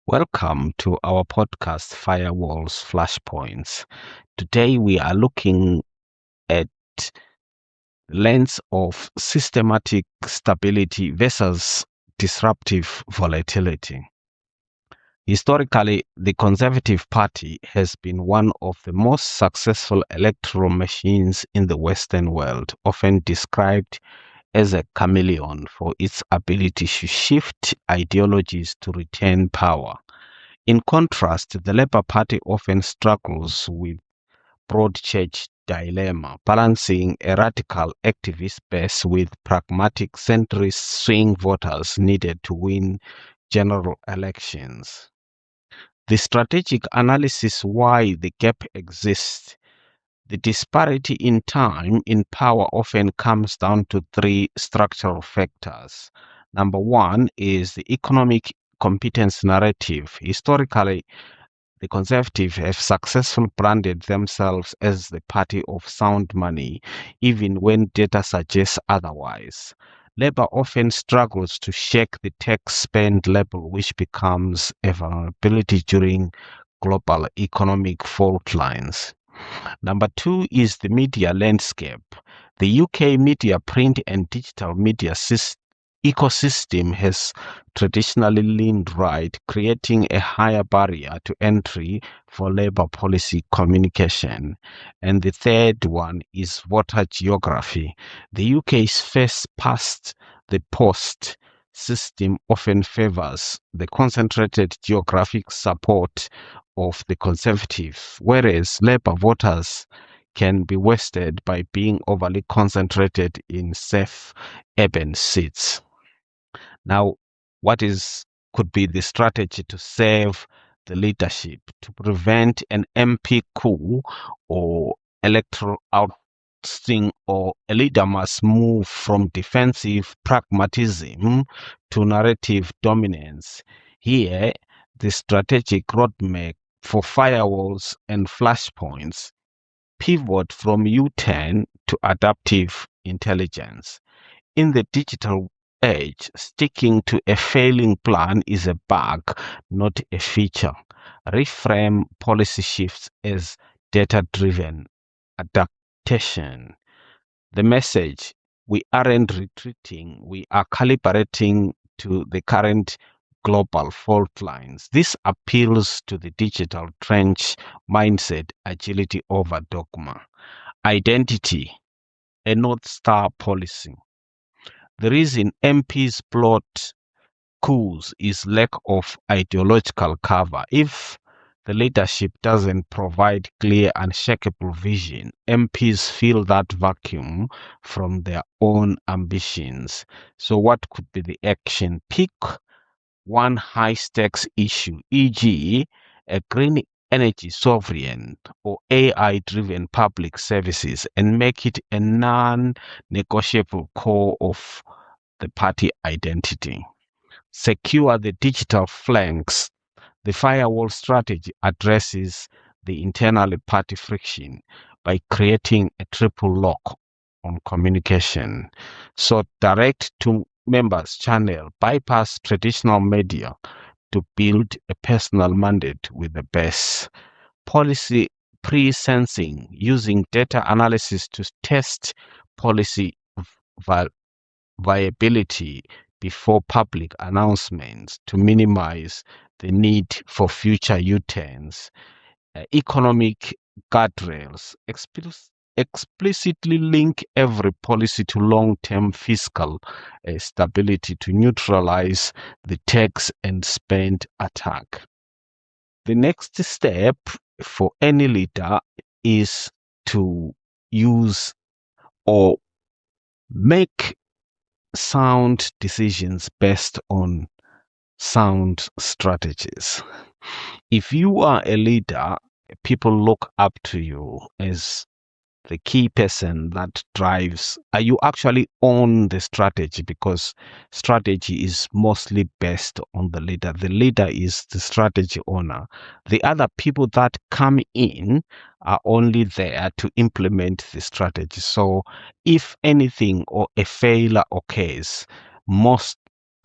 Welcome to our podcast, Firewalls Flashpoints. Today we are looking at lens of systematic stability versus disruptive volatility. Historically, the Conservative Party has been one of the most successful electoral machines in the Western world, often described as a chameleon for its ability to shift ideologies to retain power. In contrast, the Labour Party often struggles with broad-church dilemma, balancing a radical activist base with pragmatic centrist swing voters needed to win general elections. The strategic analysis why the gap exists. The disparity in time in power often comes down to three structural factors. Number one is the economic competence narrative. Historically, the Conservatives have successfully branded themselves as the party of sound money, even when data suggests otherwise. Labour often struggles to shake the tax spend label, which becomes a vulnerability during global economic fault lines. Number two is the media landscape. The UK media, print and digital media ecosystem has traditionally leaned right, creating a higher barrier to entry for Labour policy communication. And the third one is voter geography. The UK's first past the post system often favors the concentrated geographic support of the Conservatives, whereas Labour voters can be wasted by being overly concentrated in safe urban seats. Now, could be the strategy to save the leadership, to prevent an MP coup or electoral ousting, or a leader must move from defensive pragmatism to narrative dominance. Here, the strategic roadmap for firewalls and flashpoints pivot from U-turn to adaptive intelligence. In the digital age, sticking to a failing plan is a bug, not a feature. Reframe policy shifts as data-driven adaptation. The message: we aren't retreating, we are calibrating to the current global fault lines. This appeals to the digital trench mindset, agility over dogma. Identity, a North Star policy. The reason MPs plot coups is lack of ideological cover. If the leadership doesn't provide clear, unshakable vision, MPs feel that vacuum from their own ambitions. So what could be the action? Pick one high-stakes issue, e.g., a green energy sovereign or AI-driven public services, and make it a non-negotiable core of the party identity. Secure the digital flanks. The firewall strategy addresses the internal party friction by creating a triple lock on communication. So direct to members channel, bypass traditional media to build a personal mandate with the base. Policy pre-sensing, using data analysis to test policy viability before public announcements to minimize the need for future U-turns. Economic guardrails explicitly link every policy to long-term fiscal stability to neutralize the tax and spend attack. The next step for any leader is to use or make sound decisions based on sound strategies. If you are a leader, people look up to you as the key person that drives. Are you actually on the strategy? Because strategy is mostly based on the leader. The leader is the strategy owner. The other people that come in are only there to implement the strategy. So if anything or a failure occurs, most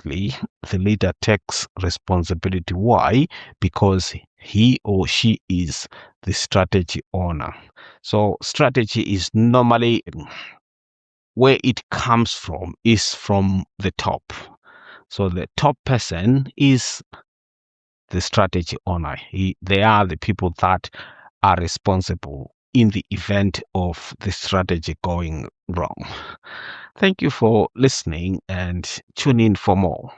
ultimately the leader takes responsibility. Why? Because he or she is the strategy owner. So strategy is normally, where it comes from is from the top. So the top person is the strategy owner. They are the people that are responsible in the event of the strategy going wrong. Thank you for listening and tune in for more.